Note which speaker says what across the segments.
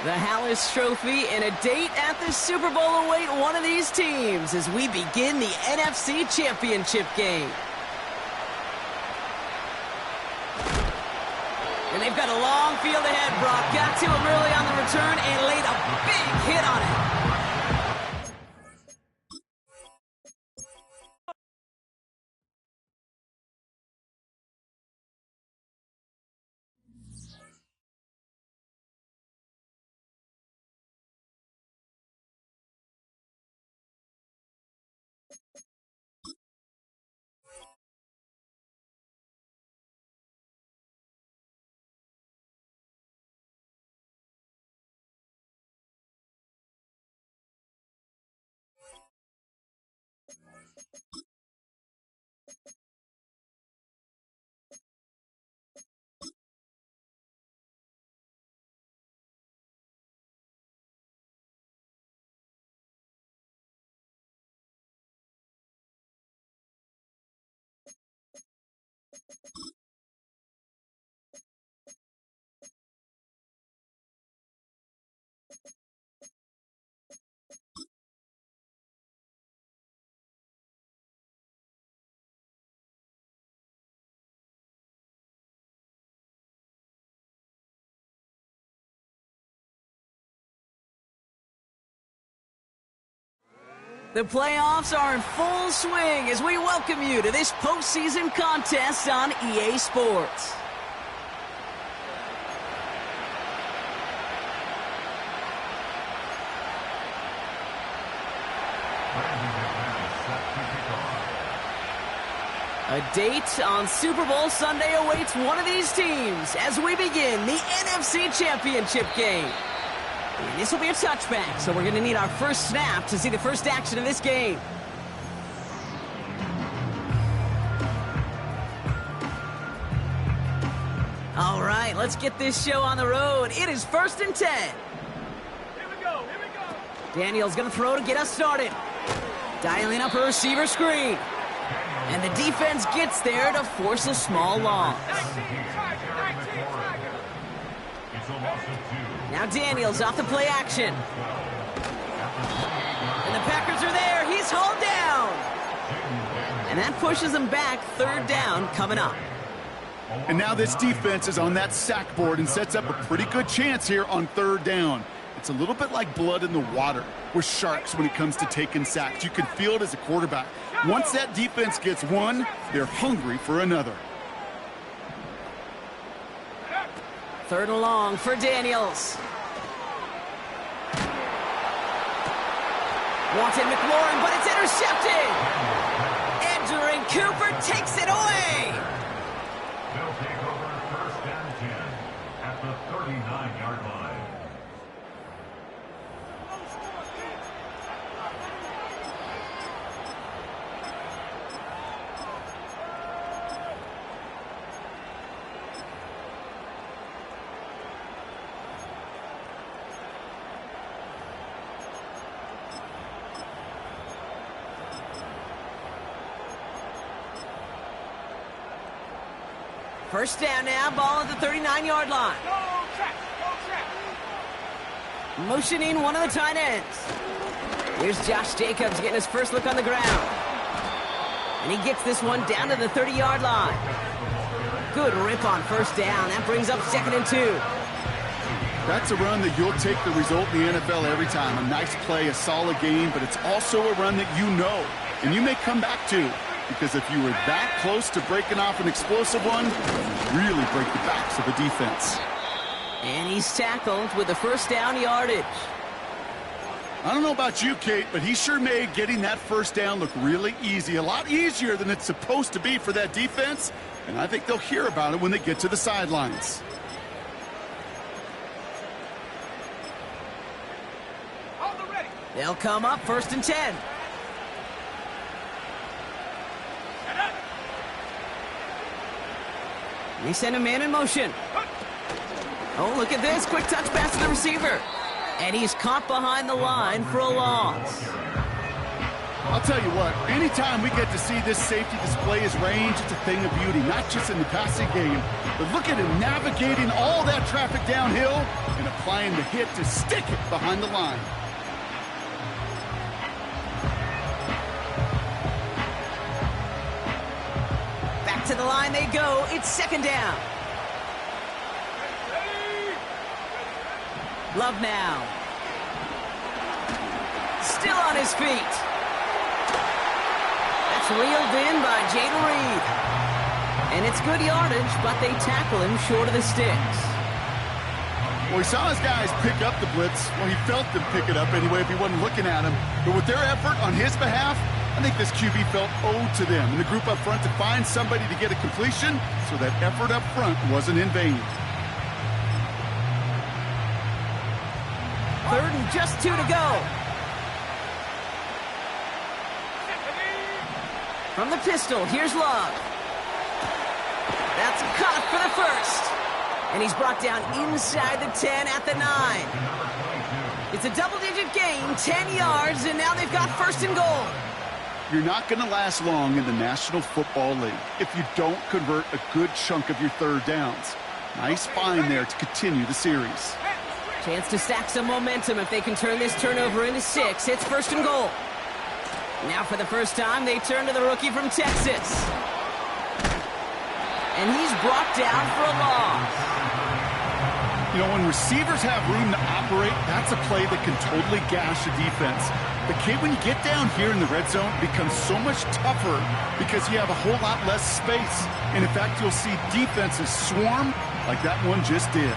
Speaker 1: The Hallis Trophy and a date at the Super Bowl await one of these teams as we begin the NFC Championship game. And they've got a long field ahead, Brock. Got to him early on the return and laid a big hit on it. The playoffs are in full swing as we welcome you to this postseason contest on EA Sports. A date on Super Bowl Sunday awaits one of these teams as we begin the NFC Championship game. And this will be a touchback, so we're going to need our first snap to see the first action of this game. All right, let's get this show on the road. It is 1st and 10.
Speaker 2: Here we go, here we go.
Speaker 1: Daniel's going to throw to get us started. Dialing up a receiver screen. And the defense gets there to force a small loss.
Speaker 2: 19, Tiger.
Speaker 1: Now Daniels off the play action. And the Packers are there. He's hauled down. And that pushes them back. 3rd down coming up.
Speaker 3: And now this defense is on that sack board and sets up a pretty good chance here on 3rd down. It's a little bit like blood in the water with sharks when it comes to taking sacks. You can feel it as a quarterback. Once that defense gets one, they're hungry for another.
Speaker 1: 3rd and long for Daniels. Wanted McLaurin, but it's intercepted. Edgerrin Cooper takes it away.
Speaker 4: They'll take over 1st and 10 at the 39-yard line.
Speaker 1: First down now, ball at the 39-yard line.
Speaker 2: Go track.
Speaker 1: Motioning one of the tight ends. Here's Josh Jacobs getting his first look on the ground. And he gets this one down to the 30-yard line. Good rip on 1st down. That brings up 2nd and 2.
Speaker 3: That's a run that you'll take the result in the NFL every time. A nice play, a solid game, but it's also a run that you know, and you may come back to. Because if you were that close to breaking off an explosive one, you really break the backs of the defense.
Speaker 1: And he's tackled with the 1st down yardage.
Speaker 3: I don't know about you, Kate, but he sure made getting that 1st down look really easy. A lot easier than it's supposed to be for that defense. And I think they'll hear about it when they get to the sidelines.
Speaker 2: Hold the ready.
Speaker 1: They'll come up 1st and 10. They send a man in motion. Oh, look at this. Quick touch pass to the receiver. And he's caught behind the line for a loss.
Speaker 3: I'll tell you what, anytime we get to see this safety display his range, it's a thing of beauty, not just in the passing game, but look at him navigating all that traffic downhill and applying the hit to stick it behind the line.
Speaker 1: Back to the line they go. It's second down. Love now. Still on his feet. That's reeled in by Jayden Reed. And it's good yardage, but they tackle him short of the sticks.
Speaker 3: Well, he saw his guys pick up the blitz. Well, he felt them pick it up anyway if he wasn't looking at him. But with their effort on his behalf, I think this QB felt owed to them and the group up front to find somebody to get a completion, so that effort up front wasn't in vain.
Speaker 1: Third and just 2 to go. From the pistol, here's Love. That's caught for the first. And he's brought down inside the 10 at the 9. It's a double-digit gain, 10 yards, and now they've got first and goal.
Speaker 3: You're not going to last long in the National Football League if you don't convert a good chunk of your third downs. Nice find there to continue the series.
Speaker 1: Chance to stack some momentum if they can turn this turnover into 6. It's first and goal. Now for the first time, they turn to the rookie from Texas. And he's brought down for a loss.
Speaker 3: You know, when receivers have room to operate, that's a play that can totally gash a defense. But, Kate, when you get down here in the red zone, it becomes so much tougher because you have a whole lot less space. And, in fact, you'll see defenses swarm like that one just did.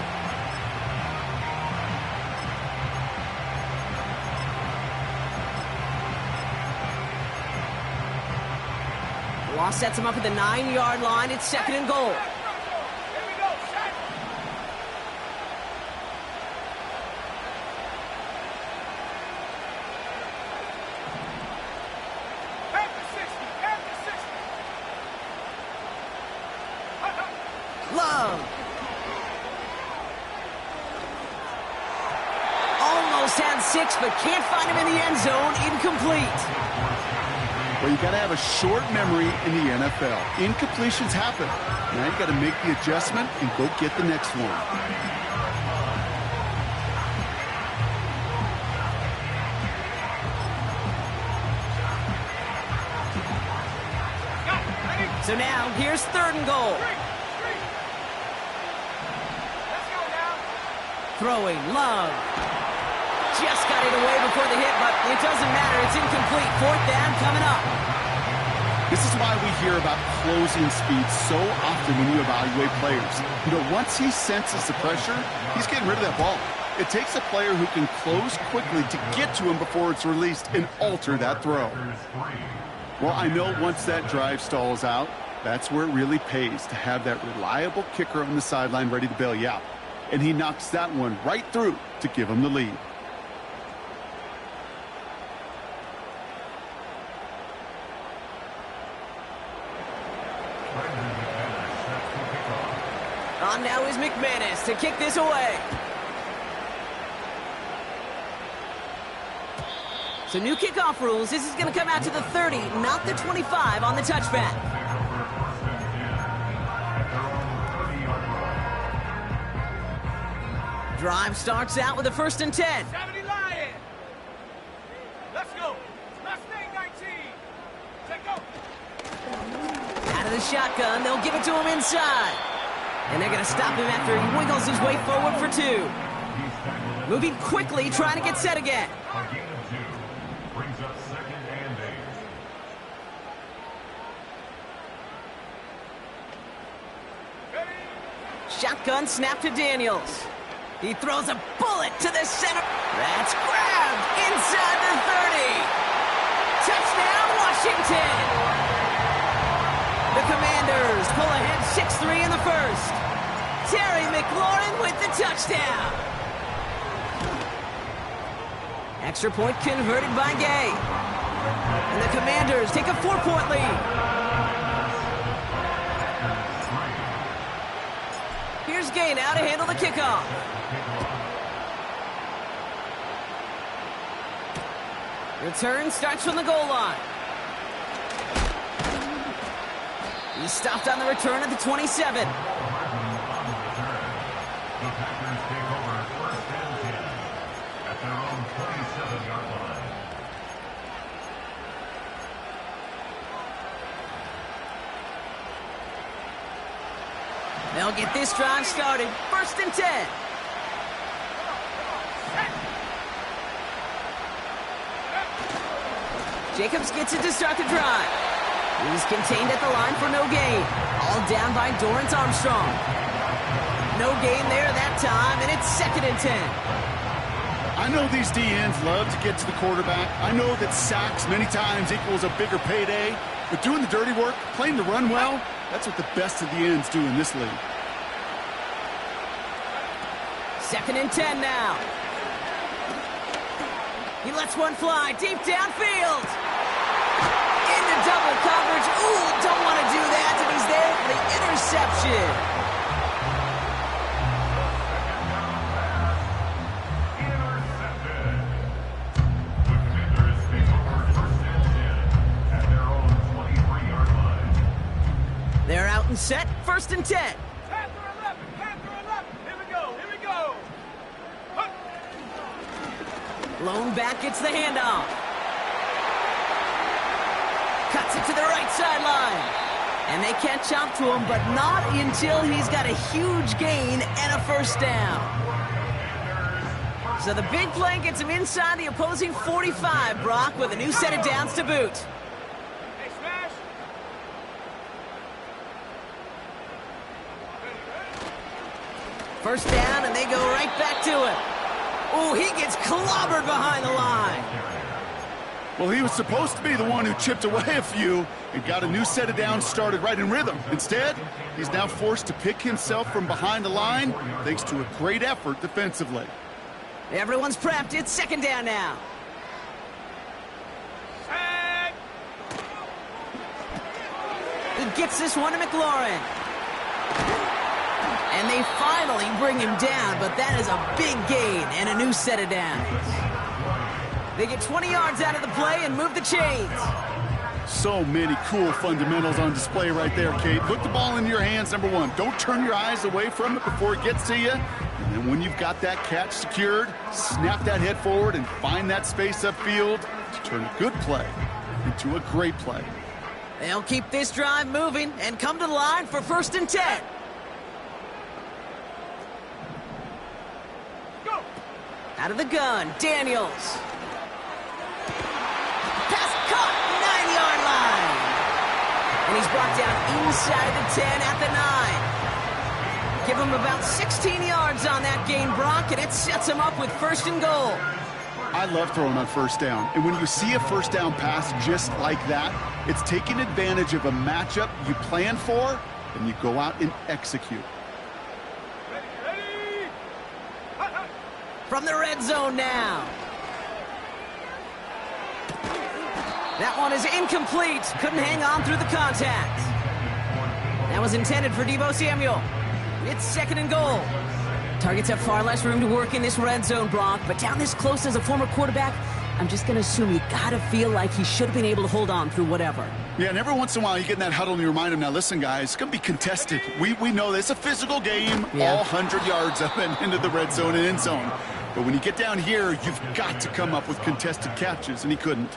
Speaker 1: Loss sets him up at the 9-yard line. It's second and goal. Love. Almost had 6, but can't find him in the end zone. Incomplete.
Speaker 3: Well, you got to have a short memory in the NFL. Incompletions happen. Now you got to make the adjustment and go get the next one.
Speaker 1: So now, here's third and goal. Throwing, Love. Just got it away before the hit, but it doesn't matter. It's incomplete. Fourth down coming up.
Speaker 3: This is why we hear about closing speed so often when you evaluate players. You know, once he senses the pressure, he's getting rid of that ball. It takes a player who can close quickly to get to him before it's released and alter that throw. Well, I know once that drive stalls out, that's where it really pays to have that reliable kicker on the sideline ready to bail you out. And he knocks that one right through to give him the lead.
Speaker 1: On now is McManus to kick this away. So new kickoff rules. This is going to come out to the 30, not the 25 on the touchback. Drive starts out with a 1st and 10.
Speaker 2: 70 Lions. Let's go. Mustang 19. Take go.
Speaker 1: Out of the shotgun, they'll give it to him inside. And they're going to stop him after he wiggles his way forward for 2. Moving quickly, trying to get set again.
Speaker 4: A gain of 2 brings up 2nd and 8.
Speaker 1: Shotgun snap to Daniels. He throws a bullet to the center. That's grabbed inside the 30. Touchdown, Washington. The Commanders pull ahead 6-3 in the first. Terry McLaurin with the touchdown. Extra point converted by Gay. And the Commanders take a 4-point lead. Here's Gay now to handle the kickoff. Return starts from the goal line. He's stopped on the return at the 27.
Speaker 4: The Packers take over first and 10 at their own 27-yard line.
Speaker 1: They'll get this drive started. First and 10. Jacobs gets it to start the drive. He's contained at the line for no gain. All down by Dorrance Armstrong. No gain there that time, and it's second and 10.
Speaker 3: I know these DNs love to get to the quarterback. I know that sacks many times equals a bigger payday. But doing the dirty work, playing the run well, that's what the best of the ends do in this league.
Speaker 1: Second and 10 now. He lets one fly deep downfield. Into double coverage. Ooh, don't want to do that, and he's there for the interception.
Speaker 4: Intercepted. The Commanders take over first and 10 at their own 23-yard line.
Speaker 1: They're out and set. First and 10.
Speaker 2: Panther 11, Panther 11. Here we go, here we go. Hup.
Speaker 1: Lone back gets the handoff. Cuts it to the right sideline. And they catch up to him, but not until he's got a huge gain and a first down. So the big play gets him inside the opposing 45, Brock, with a new set of downs to boot.
Speaker 2: Hey, smash.
Speaker 1: First down, and they go right back to it. Oh, he gets clobbered behind the line.
Speaker 3: Well, he was supposed to be the one who chipped away a few and got a new set of downs started right in rhythm. Instead, he's now forced to pick himself from behind the line thanks to a great effort defensively.
Speaker 1: Everyone's prepped. It's second down now.
Speaker 2: Sack.
Speaker 1: He gets this one to McLaurin. And they finally bring him down, but that is a big gain and a new set of downs. They get 20 yards out of the play and move the chains.
Speaker 3: So many cool fundamentals on display right there, Kate. Put the ball in your hands, number one. Don't turn your eyes away from it before it gets to you. And then when you've got that catch secured, snap that head forward and find that space upfield to turn a good play into a great play.
Speaker 1: They'll keep this drive moving and come to the line for first and 10.
Speaker 2: Go.
Speaker 1: Out of the gun, Daniels. Pass caught, 9-yard line. And he's brought down inside the 10 at the 9. Give him about 16 yards on that gain, Brock, and it sets him up with first and goal.
Speaker 3: I love throwing on first down. And when you see a first down pass just like that, it's taking advantage of a matchup you plan for, and you go out and execute.
Speaker 2: Ready. Hut, hut.
Speaker 1: From the red zone now. That one is incomplete. Couldn't hang on through the contact. That was intended for Deebo Samuel. It's second and goal. Targets have far less room to work in this red zone, Brock, but down this close as a former quarterback, I'm just going to assume you got to feel like he should have been able to hold on through whatever.
Speaker 3: Yeah, and every once in a while you get in that huddle and you remind him, now listen, guys, it's going to be contested. We know this. It's a physical game,
Speaker 1: Yeah.
Speaker 3: all 100 yards of it into the red zone and end zone. But when you get down here, you've got to come up with contested catches, and he couldn't.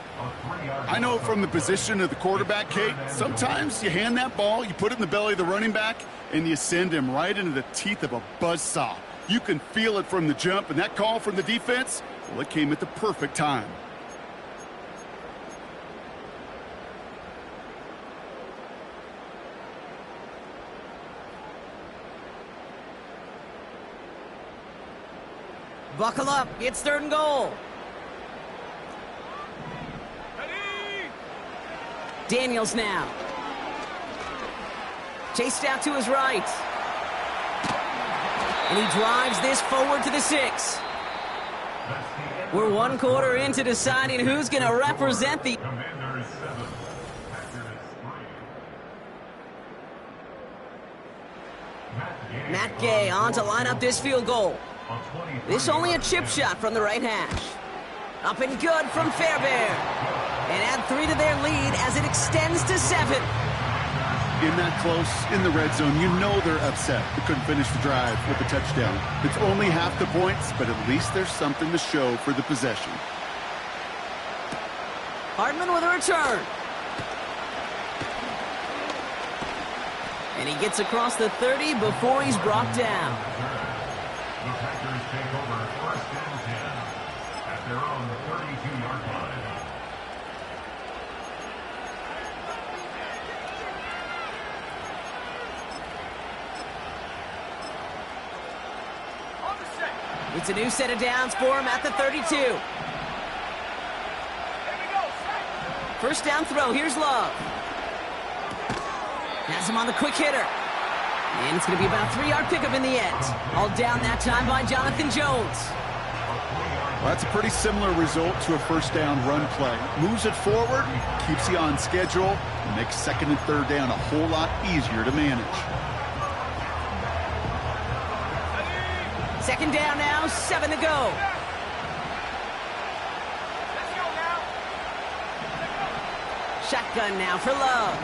Speaker 3: I know from the position of the quarterback, Kate, sometimes you hand that ball, you put it in the belly of the running back, and you send him right into the teeth of a buzzsaw. You can feel it from the jump, and that call from the defense, well, it came at the perfect time.
Speaker 1: Buckle up. It's third and goal.
Speaker 2: Ready.
Speaker 1: Daniels now. Chased out to his right. And he drives this forward to the 6. We're one quarter into deciding who's going to represent the...
Speaker 4: Commanders 7, Packers 3.
Speaker 1: Matt Gay on to line up this field goal. This only a chip shot from the right hash. Up and good from Fairbairn. And add 3 to their lead as it extends to 7.
Speaker 3: In that close, in the red zone, you know they're upset. They couldn't finish the drive with a touchdown. It's only half the points, but at least there's something to show for the possession.
Speaker 1: Hardman with a return. And he gets across the 30 before he's brought down.
Speaker 4: The Packers take over first and 10 at their own 32-yard line.
Speaker 2: On the set.
Speaker 1: It's a new set of downs for him at the 32.
Speaker 2: Here we go. Set.
Speaker 1: First down throw. Here's Love. Has him on the quick hitter. And it's going to be about a 3-yard pickup in the end. All down that time by Jonathan Jones.
Speaker 3: Well, that's a pretty similar result to a first down run play. Moves it forward, keeps you on schedule, and makes second and third down a whole lot easier to manage.
Speaker 1: Second down now, 7 to go.
Speaker 2: Let's go now.
Speaker 1: Shotgun now for Love.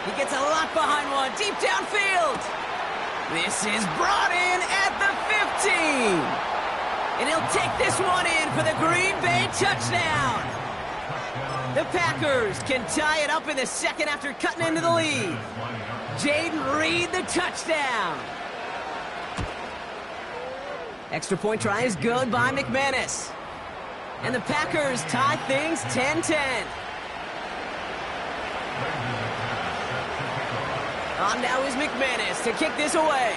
Speaker 1: He gets a lot behind one, deep downfield. This is brought in at the 15. And he'll take this one in for the Green Bay touchdown. The Packers can tie it up in the second after cutting into the lead. Jaden Reed, the touchdown. Extra point try is good by McManus. And the Packers tie things 10-10. On now is McManus to kick this away.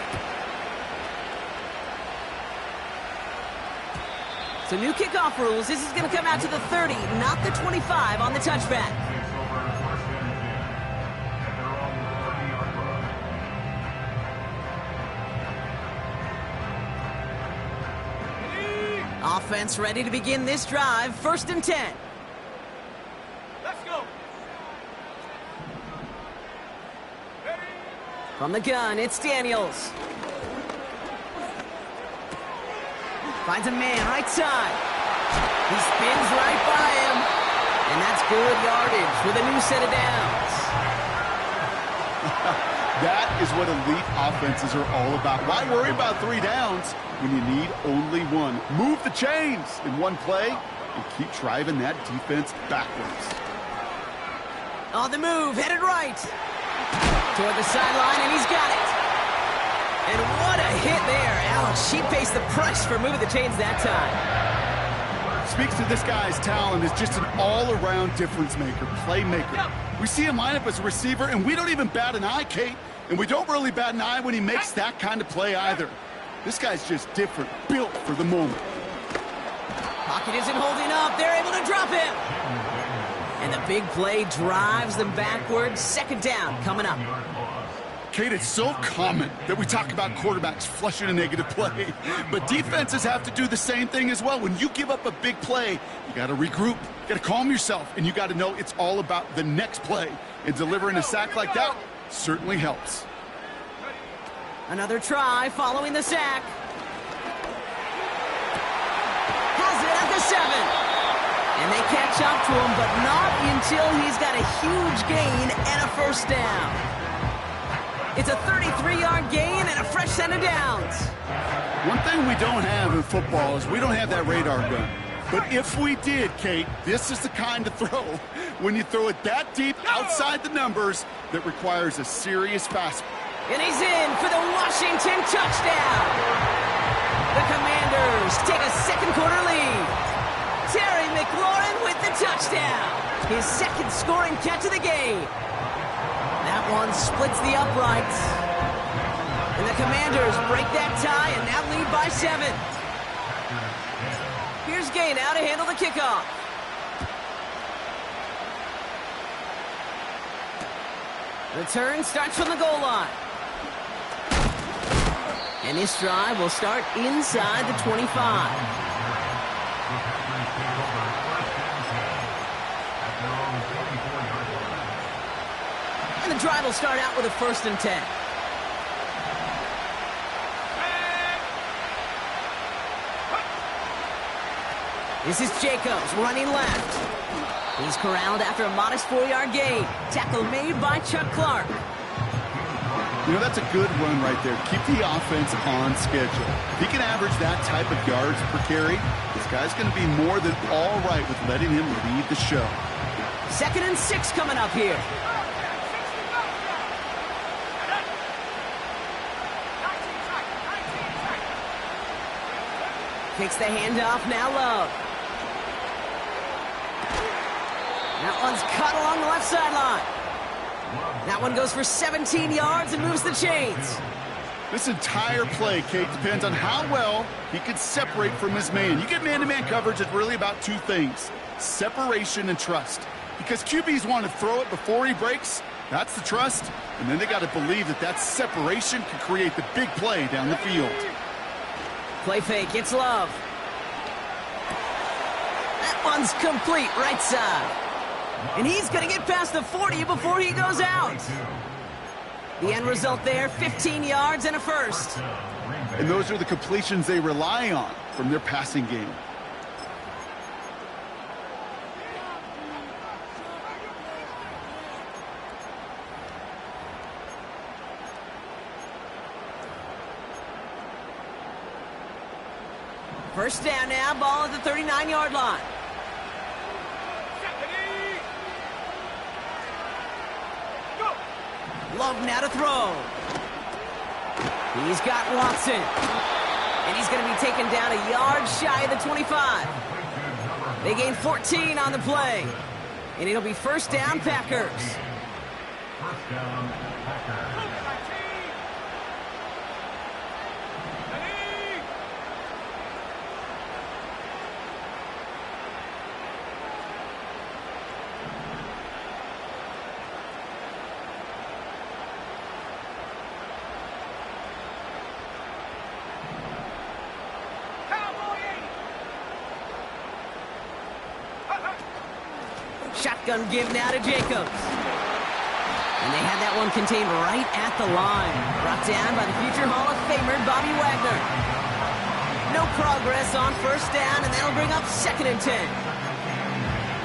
Speaker 1: So new kickoff rules. This is going to come out to the 30, not the 25 on the touchback. Offense ready to begin this drive. First and 10.
Speaker 2: Let's go. Ready.
Speaker 1: From the gun, it's Daniels. Finds a man right side. He spins right by him. And that's good yardage with a new set of downs.
Speaker 3: That is what elite offenses are all about. Why worry about 3 downs when you need only 1? Move the chains in one play and keep driving that defense backwards.
Speaker 1: On the move, headed right. Toward the sideline, and he's got it. And what a hit there. Alex, she pays the price for moving the chains that time.
Speaker 3: Speaks to this guy's talent as just an all-around difference maker, playmaker. We see him line up as a receiver, and we don't even bat an eye, Kate. And we don't really bat an eye when he makes that kind of play either. This guy's just different, built for the moment.
Speaker 1: Pocket isn't holding up. They're able to drop him. And the big play drives them backwards. Second down coming up.
Speaker 3: Kate, it's so common that we talk about quarterbacks flushing a negative play, but defenses have to do the same thing as well. When you give up a big play, you got to regroup, you got to calm yourself, and you got to know it's all about the next play. And delivering a sack like that certainly helps.
Speaker 1: Another try following the sack. Has it at the 7. And they catch up to him, but not until he's got a huge gain and a first down. It's a 33-yard gain and a fresh set of downs.
Speaker 3: One thing we don't have in football is we don't have that radar gun. But if we did, Kate, this is the kind of throw, when you throw it that deep outside the numbers, that requires a serious fastball.
Speaker 1: And he's in for the Washington touchdown. The Commanders take a second quarter lead. Terry McLaurin with the touchdown. His second scoring catch of the game. That one splits the uprights. And the Commanders break that tie and now lead by 7. Here's Gay now to handle the kickoff. Return starts from the goal line. And this drive will start inside the 25. And the drive will start out with a first and 10. This is Jacobs running left. He's corralled after a modest 4-yard gain. Tackle made by Chuck Clark.
Speaker 3: You know, that's a good run right there. Keep the offense on schedule. If he can average that type of yards per carry, this guy's going to be more than all right with letting him lead the show.
Speaker 1: 2nd and 6 coming up here. Takes the handoff, now Love. That one's cut along the left sideline. That one goes for 17 yards and moves the chains.
Speaker 3: This entire play, Kate, depends on how well he can separate from his man. You get man-to-man coverage, it's really about two things: separation and trust. Because QBs want to throw it before he breaks, that's the trust. And then they got to believe that that separation can create the big play down the field.
Speaker 1: Play fake, it's Love. That one's complete, right side. And he's going to get past the 40 before he goes out. The end result there, 15 yards and a first.
Speaker 3: And those are the completions they rely on from their passing game.
Speaker 1: First down now, ball at the 39-yard line. Love now to throw. He's got Watson. And he's going to be taken down a yard shy of the 25. They gain 14 on the play. And it'll be first down, Packers.
Speaker 4: First down, Packers.
Speaker 1: Shotgun give now to Jacobs. And they had that one contained right at the line. Brought down by the future Hall of Famer, Bobby Wagner. No progress on first down, and that'll bring up 2nd and 10.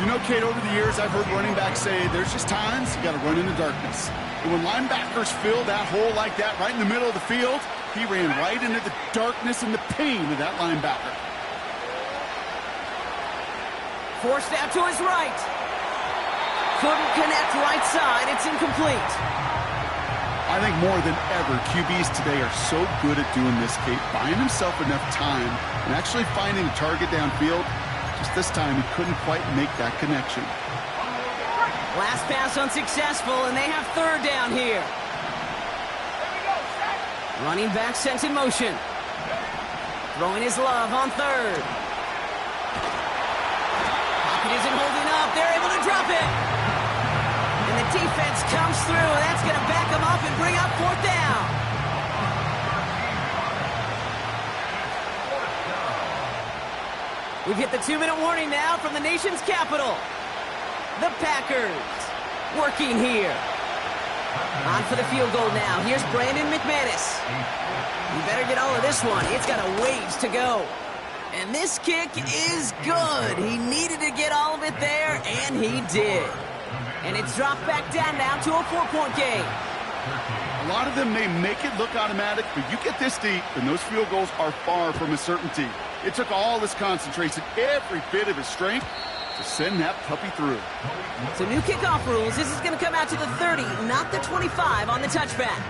Speaker 3: You know, Kate, over the years, I've heard running backs say there's just times you got to run in the darkness. And when linebackers fill that hole like that right in the middle of the field, he ran right into the darkness and the pain of that linebacker.
Speaker 1: Forced out to his right. Couldn't connect right side. It's incomplete.
Speaker 3: I think more than ever, QBs today are so good at doing this, Kate, buying himself enough time and actually finding a target downfield. Just this time, he couldn't quite make that connection.
Speaker 1: Last pass unsuccessful, and they have 3rd down here. Running back sent in motion. Throwing his Love on 3rd. Pocket isn't holding up. They're able to drop it. And the defense comes through. That's going to back them up and bring up 4th down. We've hit the 2-minute warning now from the nation's capital. The Packers working here. On for the field goal now. Here's Brandon McManus. You better get all of this one. It's got a ways to go. And this kick is good. He needed to get all of it there, and he did. And it's dropped back down now to a 4-point game.
Speaker 3: A lot of them may make it look automatic, but you get this deep, and those field goals are far from a certainty. It took all his concentration, every bit of his strength, to send that puppy through.
Speaker 1: So new kickoff rules. This is going to come out to the 30, not the 25 on the touchback.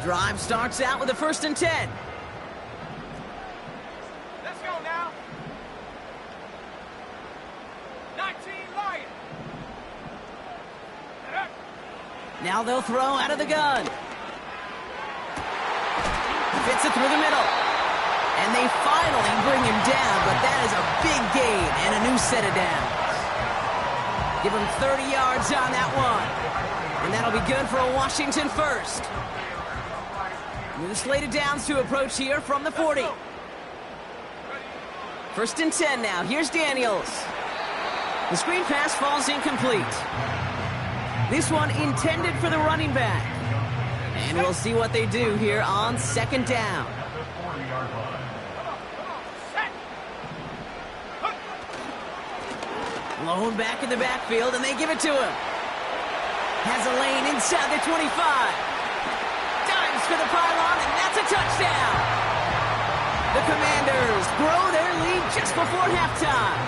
Speaker 1: Drive starts out with a 1st and 10.
Speaker 2: Let's go now. 19 Lions.
Speaker 1: Now they'll throw out of the gun. Fits it through the middle. And they finally bring him down, but that is a big gain and a new set of downs. Give him 30 yards on that one. And that'll be good for a Washington first. New slated downs to approach here from the 40. 1st and 10 now. Here's Daniels. The screen pass falls incomplete. This one intended for the running back. And we'll see what they do here on second down. Lone back in the backfield, and they give it to him. Has a lane inside the 25. Dives for the pylon, and that's a touchdown. The Commanders grow their lead just before halftime.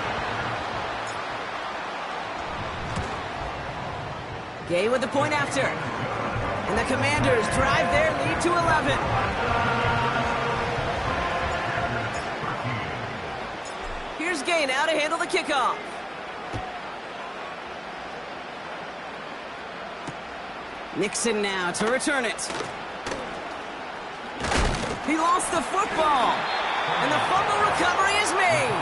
Speaker 1: Gay with the point after. And the Commanders drive their lead to 11. Here's Gay now to handle the kickoff. Nixon now to return it. He lost the football. And the fumble recovery is made.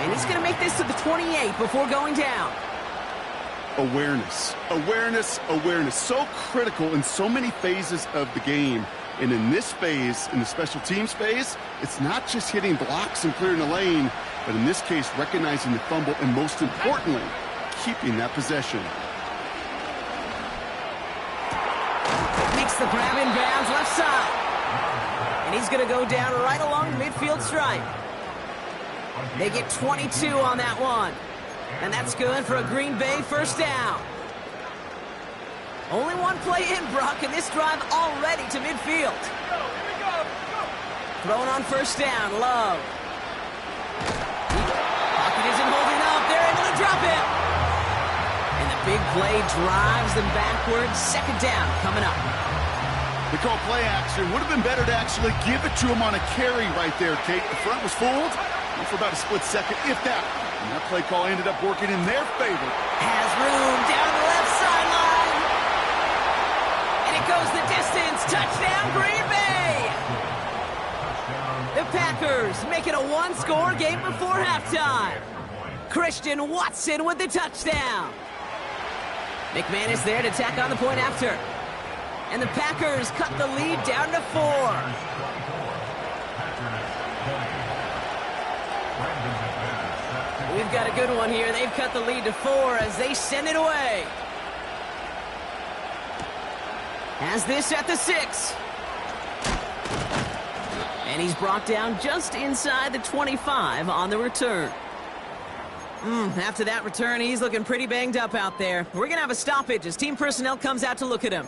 Speaker 1: And he's going to make this to the 28 before going down.
Speaker 3: Awareness, awareness, awareness. So critical in so many phases of the game. And in this phase, in the special teams phase, it's not just hitting blocks and clearing the lane, but in this case, recognizing the fumble and most importantly, keeping that possession.
Speaker 1: Makes the grab in bounds left side. And he's going to go down right along the midfield stripe. They get 22 on that one. And that's good for a Green Bay first down. Only one play in, Brock, and this drive already to midfield. Thrown on first down, Love. Pocket isn't holding up. They're able to drop it. And the big play drives them backwards. Second down coming up.
Speaker 3: They call play action. Would have been better to actually give it to him on a carry right there, Kate. The front was fooled for about a split second, if that. And that play call ended up working in their favor.
Speaker 1: Has room down the left sideline. And it goes the distance. Touchdown, Green Bay. The Packers make it a one-score game before halftime. Christian Watson with the touchdown. McManus there to tack on the point after. And the Packers cut the lead down to 4. We've got a good one here. They've cut the lead to 4 as they send it away. Has this at the 6. And he's brought down just inside the 25 on the return. After that return, he's looking pretty banged up out there. We're going to have a stoppage as team personnel comes out to look at him.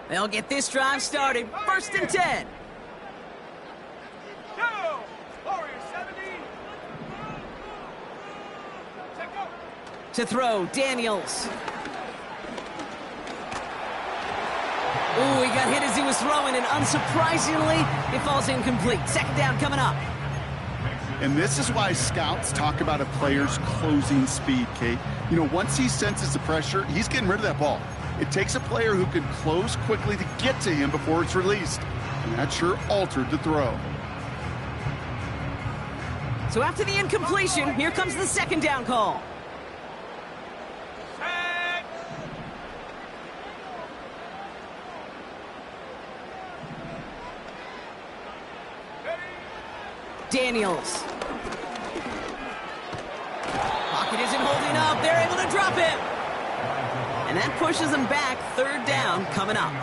Speaker 1: They'll get this drive started. First and 10.
Speaker 2: Go! Warriors 70. Check up.
Speaker 1: To throw, Daniels. Ooh, he got hit as he was throwing, and unsurprisingly, it falls incomplete. Second down coming up.
Speaker 3: And this is why scouts talk about a player's closing speed, Kate. You know, once he senses the pressure, he's getting rid of that ball. It takes a player who can close quickly to get to him before it's released. And that sure altered the throw.
Speaker 1: So after the incompletion, here comes the second down call.
Speaker 2: Set. Ready.
Speaker 1: Daniels. Pocket isn't holding up. They're able to drop it. And that pushes them back. Third down coming up.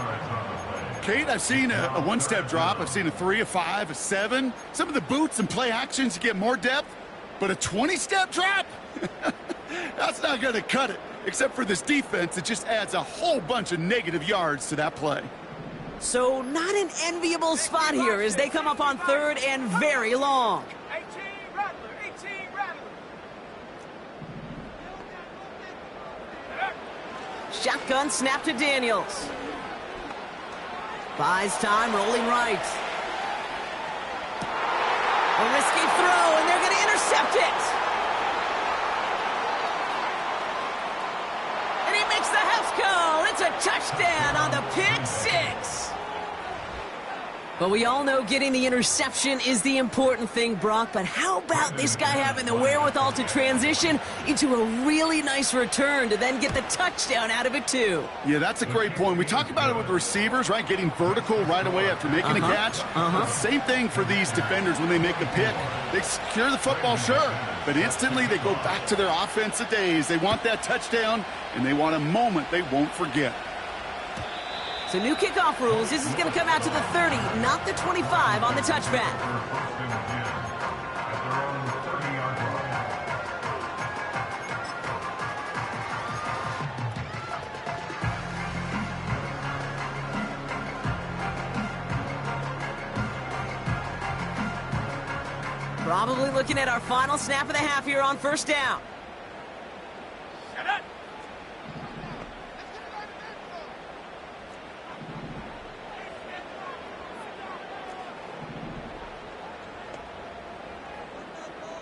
Speaker 3: Kate, I've seen a one-step drop. I've seen a 3, a 5, a 7. Some of the boots and play actions to get more depth. But a 20-step drop? That's not going to cut it. Except for this defense, it just adds a whole bunch of negative yards to that play.
Speaker 1: So not an enviable spot here as they come up on third and very long.
Speaker 2: 18 Rattler. 18 Rattler.
Speaker 1: Shotgun snap to Daniels. Buys time, rolling right. A risky throw, and they're going to intercept it. And he makes the house call. It's a touchdown on the pick 6. Well, we all know getting the interception is the important thing, Brock, but how about this guy having the wherewithal to transition into a really nice return to then get the touchdown out of it, too?
Speaker 3: Yeah, that's a great point. We talk about it with receivers, right? Getting vertical right away after making a catch. Same thing for these defenders when they make a pick. They secure the football, sure, but instantly they go back to their offensive days. They want that touchdown, and they want a moment they won't forget.
Speaker 1: So new kickoff rules. This is going to come out to the 30, not the 25 on the touchback.
Speaker 4: First and 10 at their own 30-yard line.
Speaker 1: Probably looking at our final snap of the half here on first down.
Speaker 2: Set it.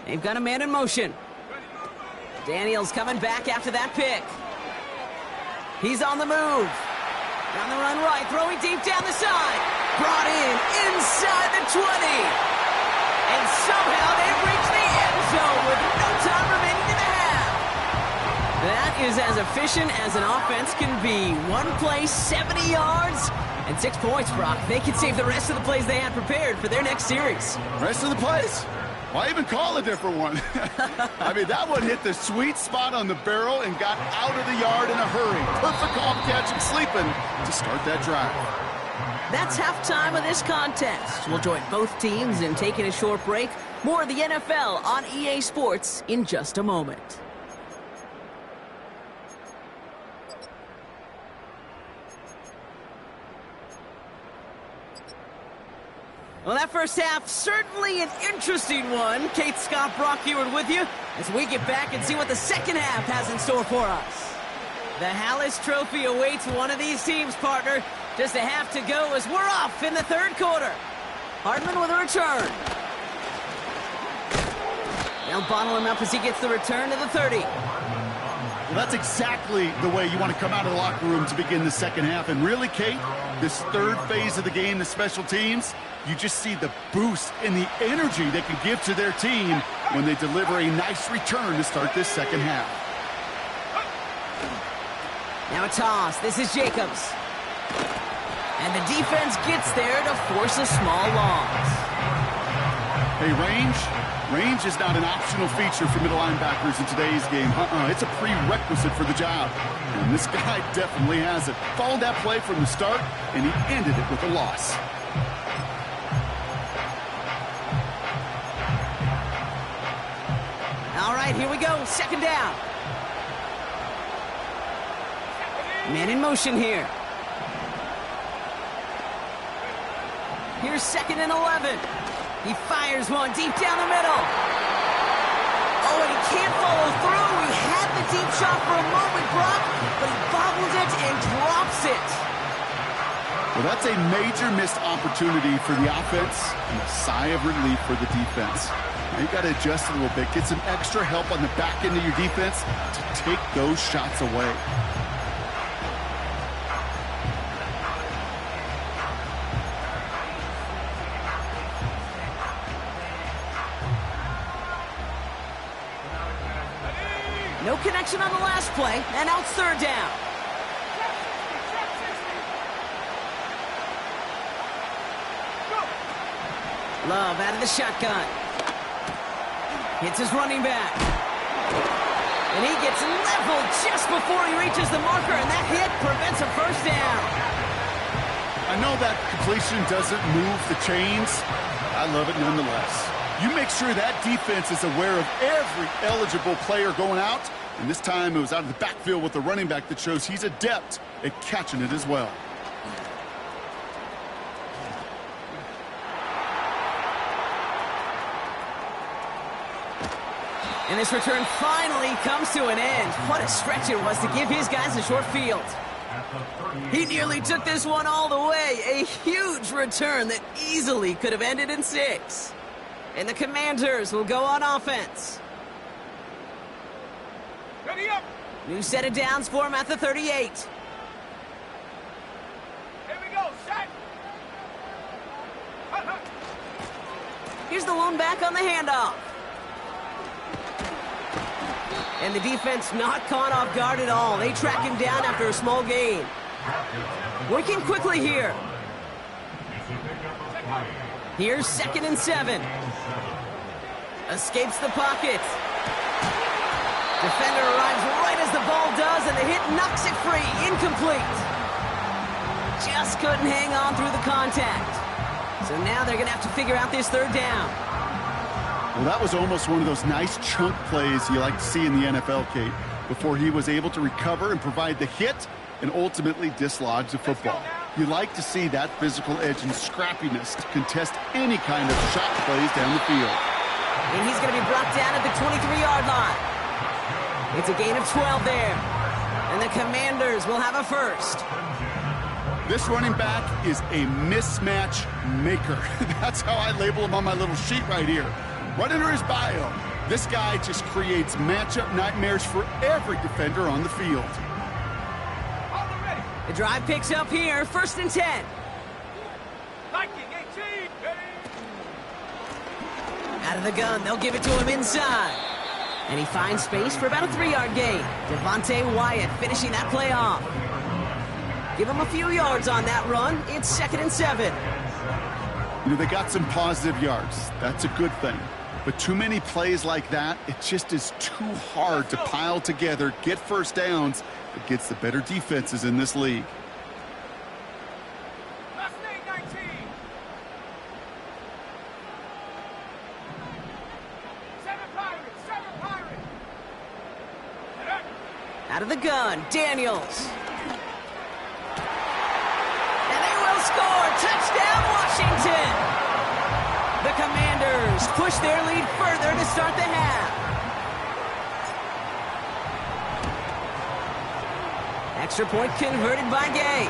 Speaker 1: They've got a man in motion. Daniels coming back after that pick. He's on the move. Down the run right, throwing deep down the side. Brought in inside the 20. And somehow they've reached the end zone with no time remaining in the half. That is as efficient as an offense can be. One play, 70 yards, and 6 points, Brock. They can save the rest of the plays they had prepared for their next series.
Speaker 3: Rest of the plays? Why even call a different one? I mean, that one hit the sweet spot on the barrel and got out of the yard in a hurry. Perfect off catch and sleeping to start that drive.
Speaker 1: That's halftime of this contest. We'll join both teams in taking a short break. More of the NFL on EA Sports in just a moment. Well, that first half, certainly an interesting one. Kate Scott, Brock Ewart with you as we get back and see what the second half has in store for us. The Hallis Trophy awaits one of these teams, partner. Just a half to go as we're off in the third quarter. Hardman with a return. They'll bottle him up as he gets the return to the 30.
Speaker 3: Well, that's exactly the way you want to come out of the locker room to begin the second half. And really, Kate, this third phase of the game, the special teams, you just see the boost and the energy they can give to their team when they deliver a nice return to start this second half.
Speaker 1: Now a toss. This is Jacobs. And the defense gets there to force a small loss.
Speaker 3: Hey, range is not an optional feature for middle linebackers in today's game. It's a prerequisite for the job. And this guy definitely has it. Followed that play from the start, and he ended it with a loss.
Speaker 1: All right, here we go. Second down. Man in motion here. Here's 2nd and 11. He fires one deep down the middle. Oh, and he can't follow through. He had the deep shot for a moment, Brock, but he bobbled it and drops it.
Speaker 3: Well, that's a major missed opportunity for the offense and a sigh of relief for the defense. Now you got to adjust a little bit, get some extra help on the back end of your defense to take those shots away.
Speaker 1: No connection on the last play, and now it's third down. Love out of the shotgun. Hits his running back. And he gets leveled just before he reaches the marker, and that hit prevents a first down.
Speaker 3: I know that completion doesn't move the chains. I love it nonetheless. You make sure that defense is aware of every eligible player going out. And this time it was out of the backfield with the running back that shows he's adept at catching it as well.
Speaker 1: And this return finally comes to an end. What a stretch it was to give his guys a short field. He nearly took this one all the way. A huge return that easily could have ended in 6. And the Commanders will go on offense.
Speaker 2: Ready up.
Speaker 1: New set of downs for him at the 38.
Speaker 2: Here we go. Set.
Speaker 1: Here's the lone back on the handoff. And the defense not caught off guard at all. They track him down after a small gain. Working quickly here. Here's 2nd and 7. Escapes the pocket. Defender arrives right as the ball does, and the hit knocks it free. Incomplete. Just couldn't hang on through the contact. So now they're going to have to figure out this 3rd down.
Speaker 3: Well, that was almost one of those nice chunk plays you like to see in the NFL, Kate, before he was able to recover and provide the hit and ultimately dislodge the football. You like to see that physical edge and scrappiness to contest any kind of shot plays down the field.
Speaker 1: And he's going to be brought down at the 23-yard line. It's a gain of 12 there. And the Commanders will have a first.
Speaker 3: This running back is a mismatch maker. That's how I label him on my little sheet right here. Right under his bio, this guy just creates matchup nightmares for every defender on the field.
Speaker 1: The drive picks up here, 1st and 10.
Speaker 2: Viking 18.
Speaker 1: Out of the gun, they'll give it to him inside. And he finds space for about a 3-yard gain. Devontae Wyatt finishing that play off. Give him a few yards on that run. It's 2nd and 7.
Speaker 3: You know, they got some positive yards. That's a good thing. But too many plays like that, it just is too hard to pile together, get first downs against the better defenses in this league.
Speaker 2: Last name 19. Seven Pirates.
Speaker 1: Out of the gun, Daniels. And they will score. Touchdown, Washington. The Commanders push their lead further to start the half. Extra point converted by Gay.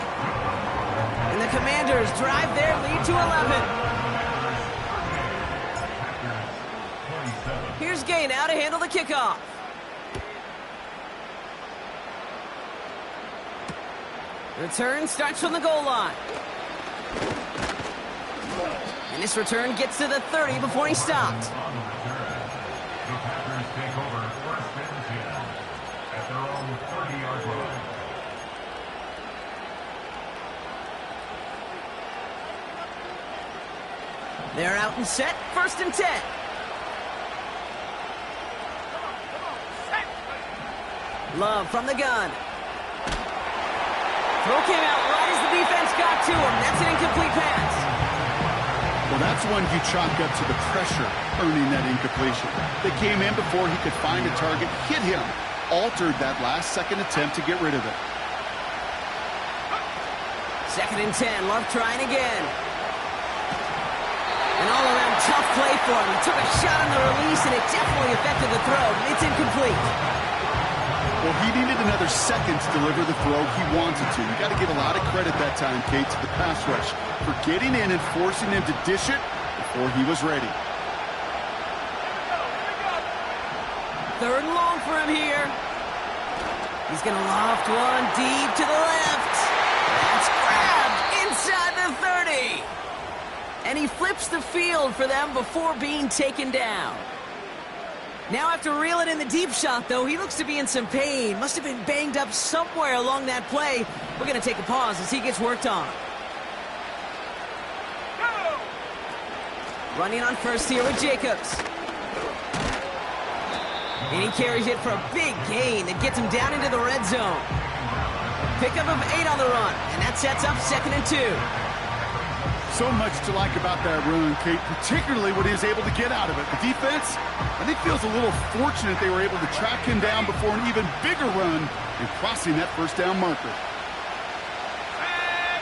Speaker 1: And the Commanders drive their lead to 11. Here's Gay now to handle the kickoff. Return starts from the goal line. And this return gets to the 30 before he stopped.
Speaker 4: The Packers take over 1st and 10 at their own 30-yard line.
Speaker 1: They're out and set, 1st and 10. Love from the gun. Throw came out right as the defense got to him. That's an incomplete pass.
Speaker 3: Well, that's one you chalk up to the pressure earning that incompletion. They came in before he could find a target, hit him, altered that last-second attempt to get rid of it.
Speaker 1: 2nd and 10, Love trying again. An all-around tough play for him. He took a shot on the release, and it definitely affected the throw. It's incomplete.
Speaker 3: Well, he needed another second to deliver the throw he wanted to. You got to give a lot of credit that time, Kate, to the pass rush for getting in and forcing him to dish it before he was ready.
Speaker 1: 3rd and long for him here. He's going to loft one deep to the left. That's grabbed inside the 30. And he flips the field for them before being taken down. Now after reeling in the deep shot, though, he looks to be in some pain. Must have been banged up somewhere along that play. We're going to take a pause as he gets worked on.
Speaker 2: Go!
Speaker 1: Running on first here with Jacobs. And he carries it for a big gain that gets him down into the red zone. Pickup of 8 on the run, and that sets up 2nd and 2.
Speaker 3: So much to like about that run, Kate, particularly what he was able to get out of it. The defense, I think, feels a little fortunate they were able to track him down before an even bigger run and crossing that 1st down marker.
Speaker 2: And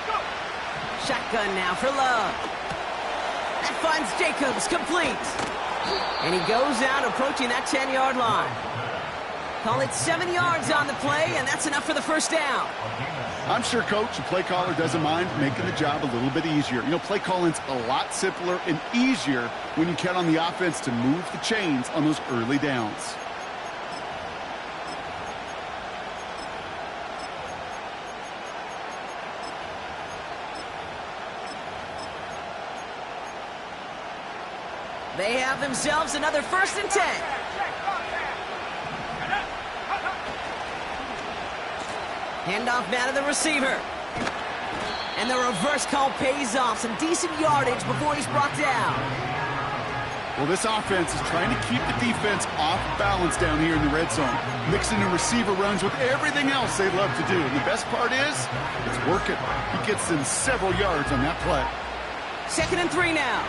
Speaker 2: go!
Speaker 1: Shotgun now for Love. That finds Jacobs complete. And he goes out approaching that 10-yard line. Call it 7 yards on the play, and that's enough for the 1st down.
Speaker 3: I'm sure, Coach, the play caller doesn't mind making the job a little bit easier. You know, play calling's a lot simpler and easier when you count on the offense to move the chains on those early downs.
Speaker 1: have themselves another 1st and 10. Handoff now to the receiver. And the reverse call pays off. Some decent yardage before he's brought down.
Speaker 3: Well, this offense is trying to keep the defense off balance down here in the red zone, mixing in receiver runs with everything else they love to do. And the best part is, it's working. He gets them several yards on that play.
Speaker 1: 2nd and 3 now.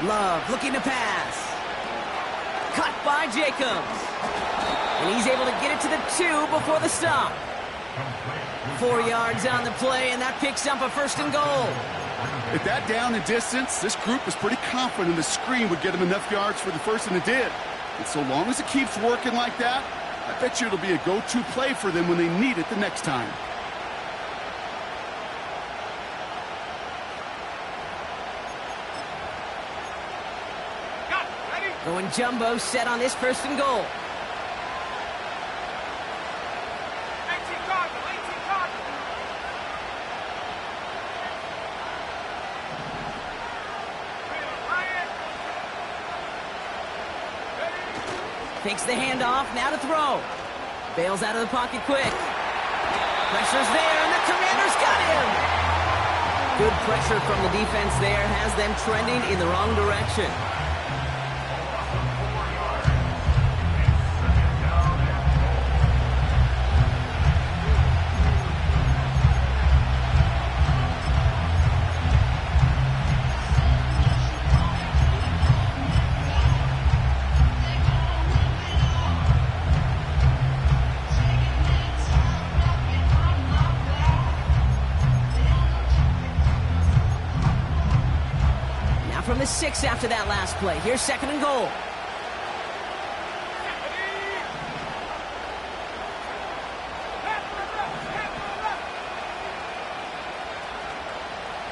Speaker 1: Love looking to pass. Cut by Jacobs. And he's able to get it to the 2 before the stop. 4 yards on the play, and that picks up a 1st and goal.
Speaker 3: At that down and distance, this group was pretty confident the screen would get him enough yards for the 1st, and it did. And so long as it keeps working like that, I bet you it'll be a go-to play for them when they need it the next time.
Speaker 1: Going jumbo set on this 1st and goal.
Speaker 2: 18 Cardinal.
Speaker 1: Takes the handoff, now to throw. Bails out of the pocket quick. Pressure's there, and the Commander's got him. Good pressure from the defense there, has them trending in the wrong direction. From the 6 after that last play. Here's 2nd and goal.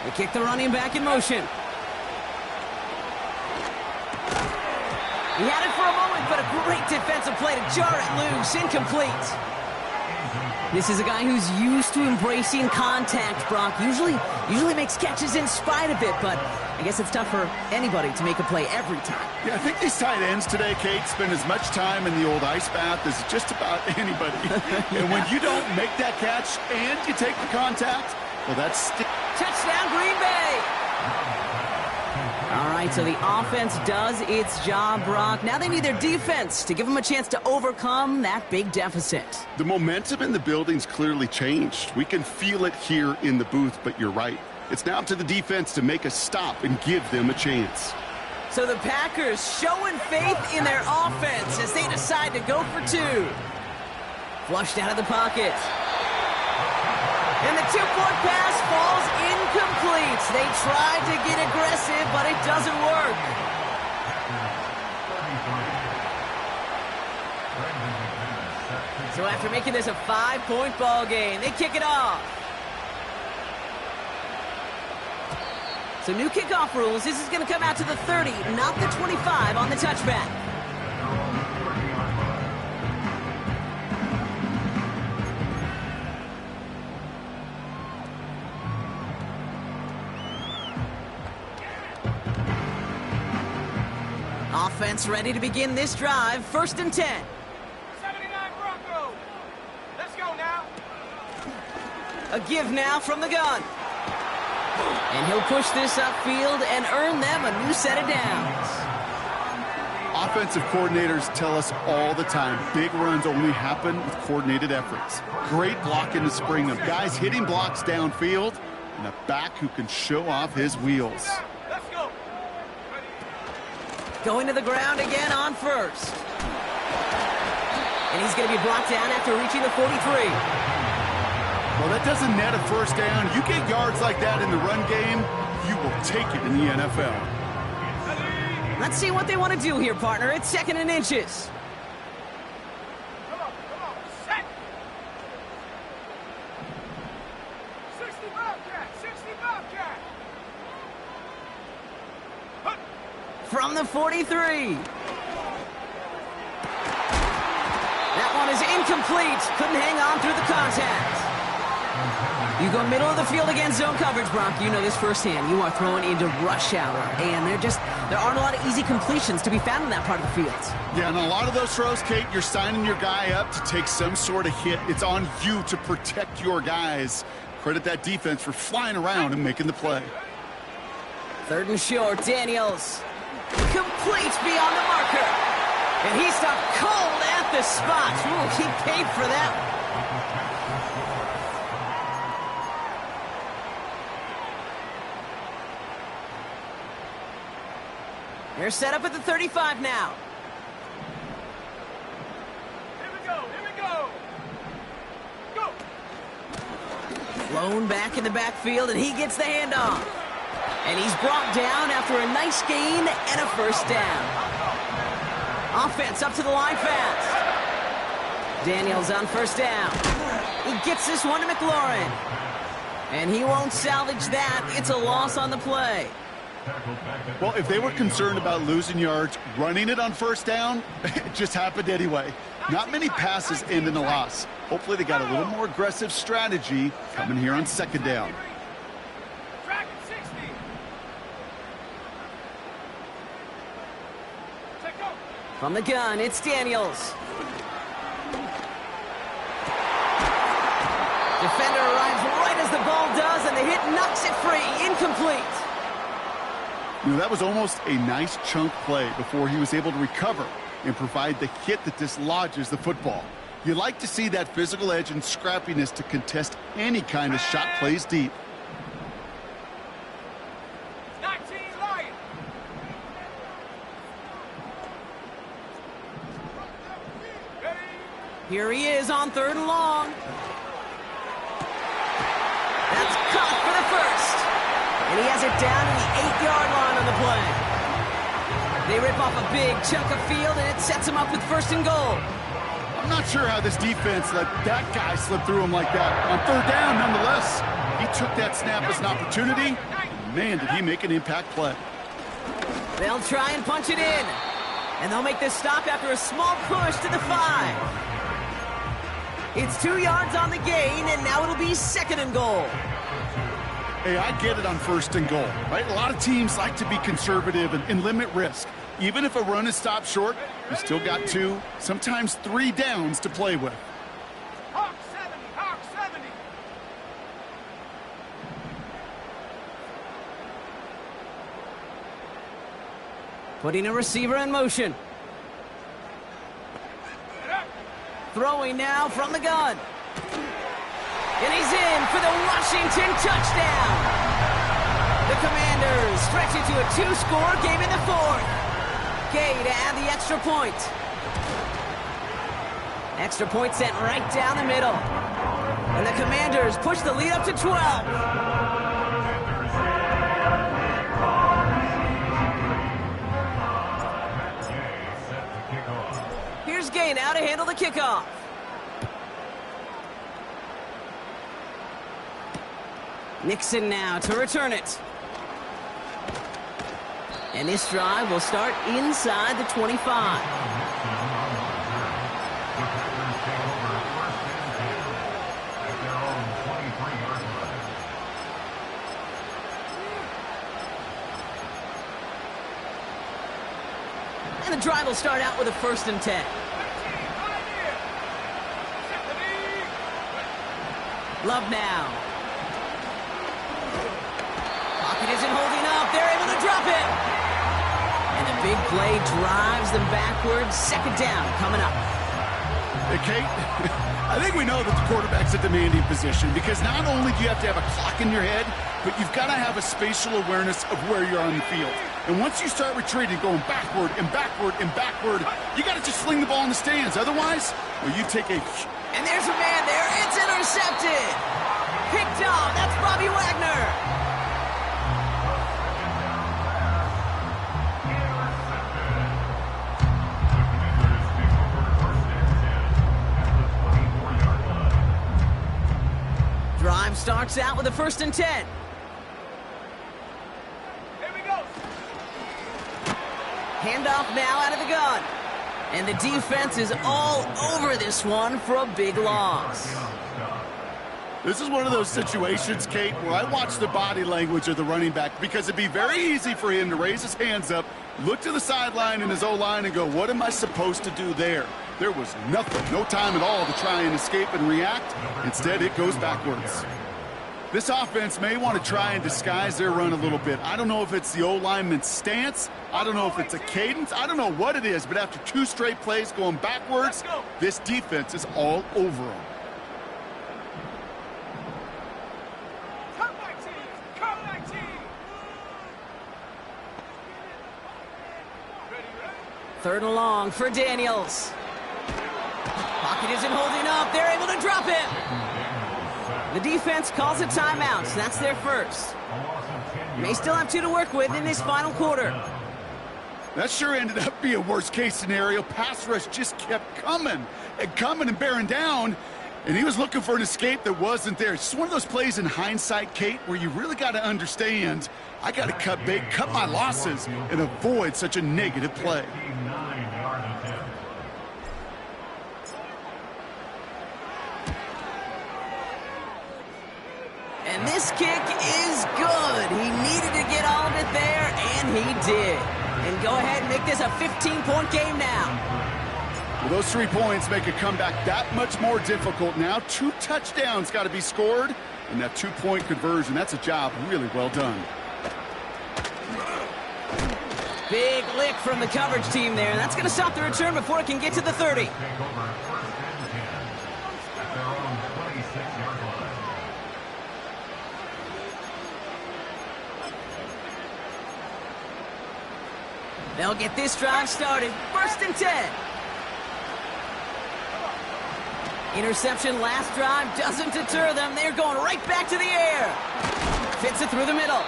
Speaker 1: They kick the running back in motion. He had it for a moment, but a great defensive play to jar it loose. Incomplete. This is a guy who's used to embracing contact, Brock. Usually makes catches in spite of it, but I guess it's tough for anybody to make a play every time.
Speaker 3: Yeah, I think these tight ends today, Kate, spend as much time in the old ice bath as just about anybody. And when you don't make that catch and you take the contact, well, that's...
Speaker 1: Touchdown, Green Bay! All right, so the offense does its job, Brock. Now they need their defense to give them a chance to overcome that big deficit.
Speaker 3: The momentum in the building's clearly changed. We can feel it here in the booth, but you're right. It's now up to the defense to make a stop and give them a chance.
Speaker 1: So the Packers showing faith in their offense as they decide to go for 2. Flushed out of the pocket. And the 2-point pass falls incomplete. They tried to get aggressive, but it doesn't work. So after making this a 5-point ball game, they kick it off. So new kickoff rules. This is going to come out to the 30, not the 25 on the touchback. Offense ready to begin this drive. 1st and 10.
Speaker 2: 79 Broncos. Let's go now.
Speaker 1: A give now from the gun. And he'll push this upfield and earn them a new set of downs.
Speaker 3: Offensive coordinators tell us all the time, big runs only happen with coordinated efforts. Great blocking to spring them. Guys hitting blocks downfield, and a back who can show off his wheels.
Speaker 2: Let's go.
Speaker 1: Going to the ground again on 1st. And he's going to be brought down after reaching the 43.
Speaker 3: Well, that doesn't net a 1st down. You get yards like that in the run game, you will take it in the NFL.
Speaker 1: Let's see what they want to do here, partner. It's 2nd and inches.
Speaker 2: Come on. Set. 60 Bobcat.
Speaker 1: From the 43. That one is incomplete. Couldn't hang on through the contact. You go middle of the field against zone coverage, Brock. You know this firsthand. You are throwing into rush hour, and there aren't a lot of easy completions to be found in that part of the field.
Speaker 3: Yeah, and a lot of those throws, Kate, you're signing your guy up to take some sort of hit. It's on you to protect your guys. Credit that defense for flying around and making the play.
Speaker 1: 3rd and short, Daniels. Complete beyond the marker. And he stopped cold at the spot. Ooh, he paid for that. They're set up at the 35 now.
Speaker 2: Here we go, here we go. Go.
Speaker 1: Blown back in the backfield, and he gets the handoff. And he's brought down after a nice gain and a first down. Offense up to the line fast. Daniels on first down. He gets this one to McLaurin. And he won't salvage that. It's a loss on the play.
Speaker 3: Well, if they were concerned about losing yards, running it on first down, it just happened anyway. Not many passes end in a loss. Hopefully they got a little more aggressive strategy coming here on 2nd down.
Speaker 2: Track at 60. Take off.
Speaker 1: From the gun, it's Daniels. Defender arrives right as the ball does, and the hit knocks it free. Incomplete.
Speaker 3: You know, that was almost a nice chunk play before he was able to recover and provide the hit that dislodges the football. You like to see that physical edge and scrappiness to contest any kind of shot plays deep.
Speaker 2: 19 Lions. Ready.
Speaker 1: Here he is on 3rd and long. That's caught for the first. And he has it down to the 8-yard line on the play. They rip off a big chunk of field, and it sets him up with 1st and goal.
Speaker 3: I'm not sure how this defense let that guy slip through him like that. On 3rd down, nonetheless, he took that snap as an opportunity. Man, did he make an impact play.
Speaker 1: They'll try and punch it in. And they'll make this stop after a small push to the 5. It's 2 yards on the gain, and now it'll be 2nd and goal.
Speaker 3: Hey, I get it on 1st and goal, right? A lot of teams like to be conservative and limit risk. Even if a run is stopped short, you still got 2, sometimes 3 downs to play with.
Speaker 2: Hawk 70, Hawk 70.
Speaker 1: Putting a receiver in motion. Throwing now from the gun. And he's in for the Washington touchdown. The Commanders stretch it to a 2-score game in the 4th. Gay to add the extra point. Extra point sent right down the middle. And the Commanders push the lead up to 12. Here's Gay now to handle the kickoff. Nixon now to return it. And this drive will start inside the 25. And the drive will start out with a 1st and 10. Love now. Pocket isn't holding up. They're able to drop it. And the big play drives them backwards. 2nd down coming up.
Speaker 3: Hey, Kate, I think we know that the quarterback's a demanding position because not only do you have to have a clock in your head, but you've got to have a spatial awareness of where you're on the field. And once you start retreating, going backward and backward and backward, you got to just sling the ball in the stands. Otherwise, well, you take a...
Speaker 1: And there's a man there. It's intercepted. Picked off. That's Bobby Wagner. Drive starts out with a 1st and 10.
Speaker 2: Here we go.
Speaker 1: Handoff now out of the gun. And the defense is all over this one for a big loss.
Speaker 3: This is one of those situations, Kate, where I watch the body language of the running back because it'd be very easy for him to raise his hands up, look to the sideline in his O-line and go, what am I supposed to do there? There was nothing, no time at all to try and escape and react. Instead, it goes backwards. This offense may want to try and disguise their run a little bit. I don't know if it's the O-lineman's stance. I don't know if it's a cadence. I don't know what it is, but after 2 straight plays going backwards, this defense is all over them.
Speaker 1: Third and long for Daniels. Pocket isn't holding up. They're able to drop it. The defense calls a timeout, so that's their first. May still have 2 to work with in this final quarter.
Speaker 3: That sure ended up being a worst-case scenario. Pass rush just kept coming and bearing down, and he was looking for an escape that wasn't there. It's just one of those plays in hindsight, Kate, where you really got to understand, I got to cut bait, cut my losses, and avoid such a negative play.
Speaker 1: And this kick is good. He needed to get all of it there, and he did. And go ahead and make this a 15-point game now.
Speaker 3: Well, those 3 points make a comeback that much more difficult now. 2 touchdowns got to be scored, and that 2-point conversion, that's a job really well done.
Speaker 1: Big lick from the coverage team there. That's going to stop the return before it can get to the 30. They'll get this drive started. First and 10. Interception last drive doesn't deter them. They're going right back to the air. Fits it through the middle.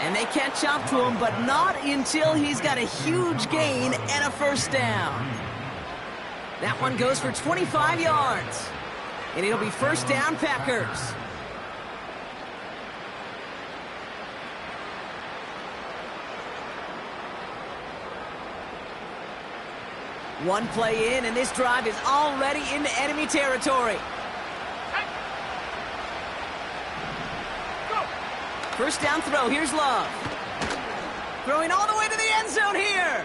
Speaker 1: And they catch up to him, but not until he's got a huge gain and a first down. That one goes for 25 yards. And it'll be first down, Packers. One play in, and this drive is already into enemy territory. First down throw, here's Love. Throwing all the way to the end zone here.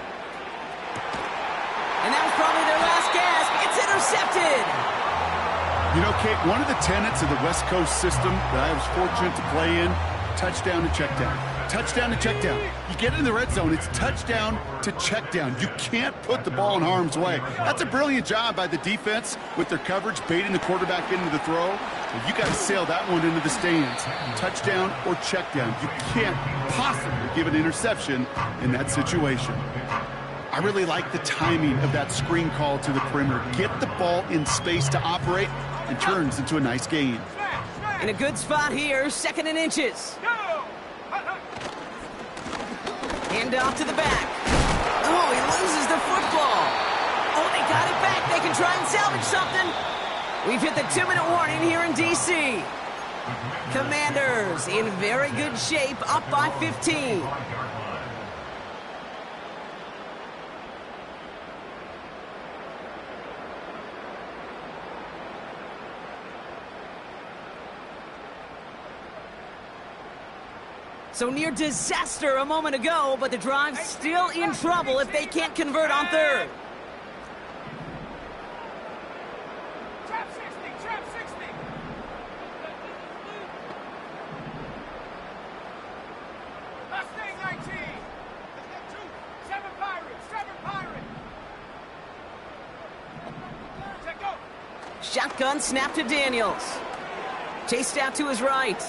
Speaker 1: And that was probably their last gasp. It's intercepted.
Speaker 3: You know, Kate, one of the tenets of the West Coast system that I was fortunate to play in, touchdown to check down. Touchdown to check down. You get in the red zone, it's touchdown to check down. You can't put the ball in harm's way. That's a brilliant job by the defense with their coverage, baiting the quarterback into the throw. But you got to sail that one into the stands. Touchdown or check down. You can't possibly give an interception in that situation. I really like the timing of that screen call to the perimeter. Get the ball in space to operate and turns into a nice gain.
Speaker 1: In a good spot here, second and inches. Hand off to the back. Oh, he loses the football. Oh, they got it back. They can try and salvage something. We've hit the 2-minute warning here in D.C. Commanders in very good shape, up by 15. So near disaster a moment ago, but the drive's still in trouble if they can't convert on third.
Speaker 2: Trap 60, trap 60. Mustang 19. 7 Pirates, 7 Pirates. Check go.
Speaker 1: Shotgun snap to Daniels. Chased out to his right.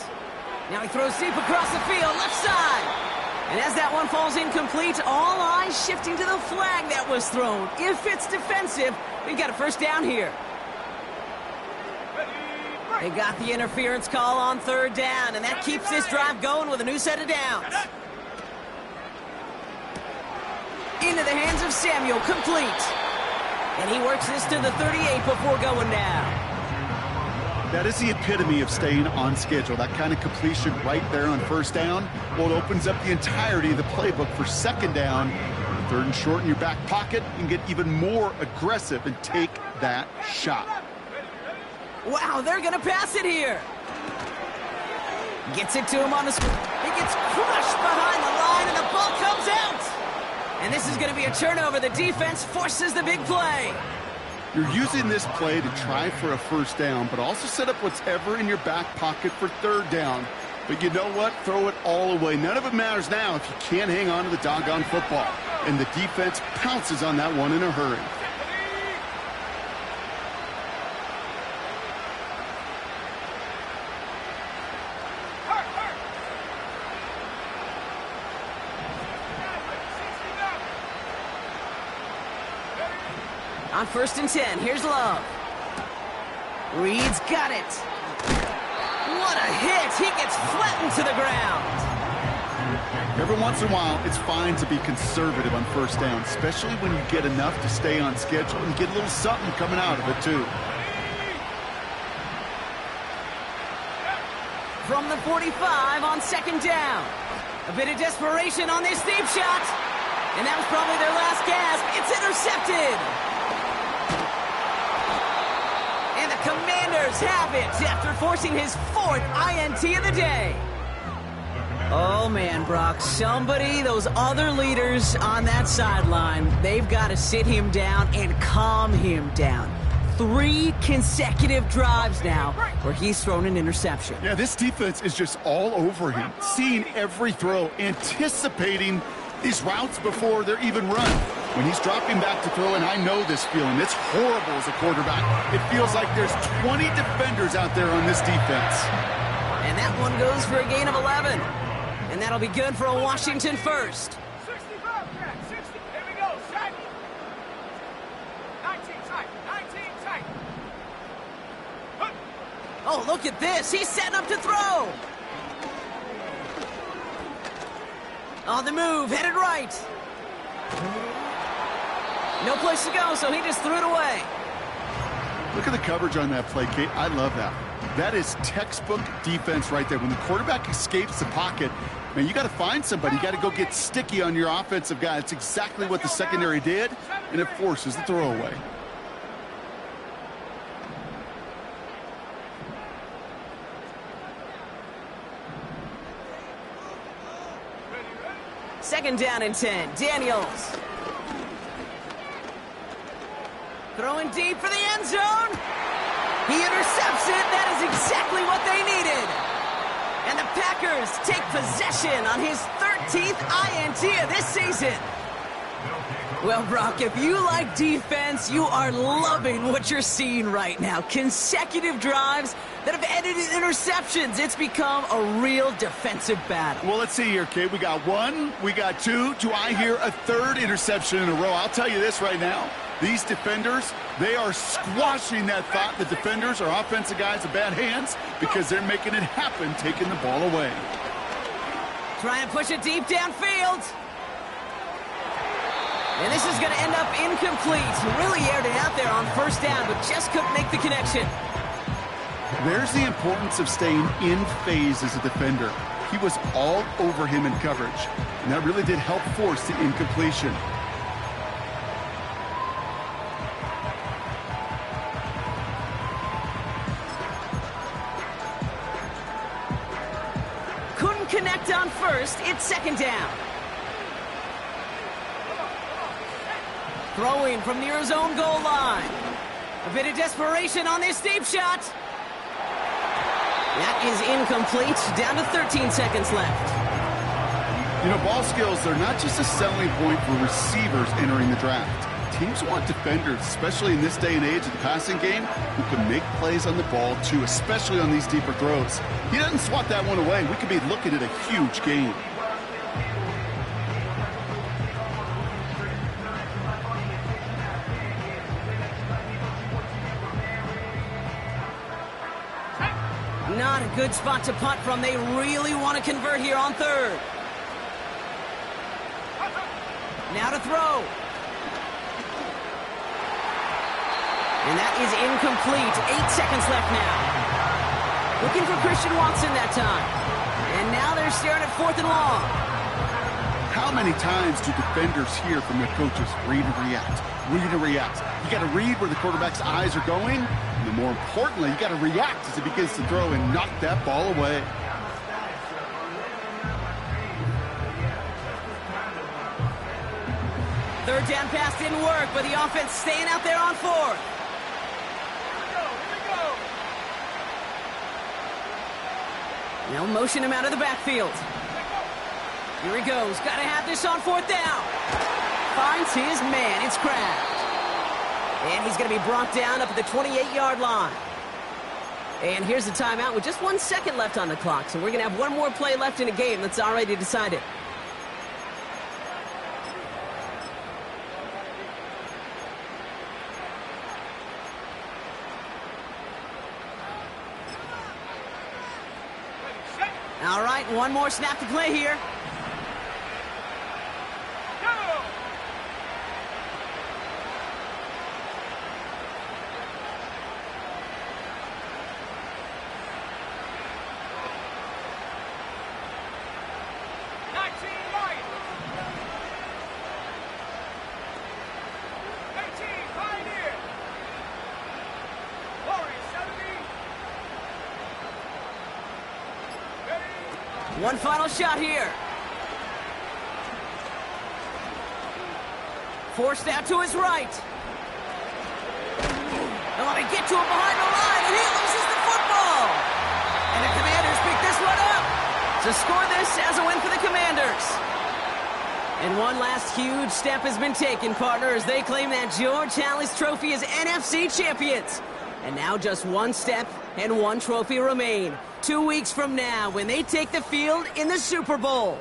Speaker 1: Now he throws deep across the field, left side. And as that one falls incomplete, all eyes shifting to the flag that was thrown. If it's defensive, we've got a first down here. They got the interference call on third down, and that keeps this drive going with a new set of downs. Into the hands of Samuel, complete. And he works this to the 38 before going down.
Speaker 3: That is the epitome of staying on schedule. That kind of completion right there on first down. Well, it opens up the entirety of the playbook for second down. Third and short in your back pocket, you can get even more aggressive and take that shot.
Speaker 1: Wow, they're going to pass it here. Gets it to him on the screen. He gets crushed behind the line, and the ball comes out. And this is going to be a turnover. The defense forces the big play.
Speaker 3: You're using this play to try for a first down, but also set up what's ever in your back pocket for third down. But you know what? Throw it all away. None of it matters now if you can't hang on to the doggone football. And the defense pounces on that one in a hurry.
Speaker 1: On 1st and 10, here's Love. Reed's got it. What a hit! He gets flattened to the ground.
Speaker 3: Every once in a while, it's fine to be conservative on first down, especially when you get enough to stay on schedule and get a little something coming out of it, too.
Speaker 1: From the 45 on 2nd down. A bit of desperation on this deep shot. And that was probably their last gasp. It's intercepted. And the Commanders have it after forcing his 4th INT of the day. Oh, man, Brock, those other leaders on that sideline, they've got to sit him down and calm him down. 3 consecutive drives now where he's thrown an interception.
Speaker 3: Yeah, this defense is just all over him, seeing every throw, anticipating these routes before they're even run. When he's dropping back to throw, and I know this feeling, it's horrible as a quarterback. It feels like there's 20 defenders out there on this defense.
Speaker 1: And that one goes for a gain of 11. And that'll be good for a Washington first.
Speaker 2: 65, 60. Here we go. Set. 19 tight. 19 tight.
Speaker 1: Oh, look at this. He's setting up to throw. On the move, headed right. No place to go, so he just threw it away.
Speaker 3: Look at the coverage on that play, Kate. I love that. That is textbook defense right there. When the quarterback escapes the pocket, man, you got to find somebody. You got to go get sticky on your offensive guy. It's exactly what the secondary did, and it forces the throwaway.
Speaker 1: Second down and 10. Daniels. Throwing deep for the end zone. He intercepts it. That is exactly what they needed. And the Packers take possession on his 13th INT of this season. Well, Brock, if you like defense, you are loving what you're seeing right now. Consecutive drives that have ended in interceptions. It's become a real defensive battle.
Speaker 3: Well, let's see here, Kate. We got 1, we got 2. Do I hear a 3rd interception in a row? I'll tell you this right now. These defenders, they are squashing that thought the defenders are offensive guys in bad hands because they're making it happen, taking the ball away.
Speaker 1: Trying to push it deep downfield. And this is going to end up incomplete. Really aired it out there on 1st down, but just couldn't make the connection.
Speaker 3: There's the importance of staying in phase as a defender. He was all over him in coverage, and that really did help force the incompletion.
Speaker 1: Couldn't connect on 1st. It's 2nd down. Throwing from near his own goal line. A bit of desperation on this deep shot. That is incomplete. Down to 13 seconds left.
Speaker 3: You know, ball skills are not just a selling point for receivers entering the draft. Teams want defenders, especially in this day and age of the passing game, who can make plays on the ball, too, especially on these deeper throws. He doesn't swat that one away. We could be looking at a huge game.
Speaker 1: Not a good spot to punt from. They really want to convert here on 3rd. Now to throw. And that is incomplete. 8 seconds left now. Looking for Christian Watson that time. And now they're staring at 4th and long.
Speaker 3: How How many times do defenders hear from their coaches, read and react, read and react? You got to read where the quarterback's eyes are going, and then more importantly, you got to react as he begins to throw and knock that ball away.
Speaker 1: Third down pass didn't work, but the offense staying out there on fourth. They'll motion him out of the backfield. Here he goes. Got to have this on fourth down. Finds his man. It's Kraft. And he's going to be brought down up at the 28-yard line. And here's the timeout with just 1 second left on the clock. So we're going to have one more play left in a game that's already decided. All right, one more snap to play here. One final shot here. Forced out to his right. And let me get to him behind the line, and he loses the football. And the Commanders pick this one up to score this as a win for the Commanders. And one last huge step has been taken, partner, as they claim that George Halas Trophy as NFC champions. And now just one step and one trophy remain. 2 weeks from now when they take the field in the Super Bowl.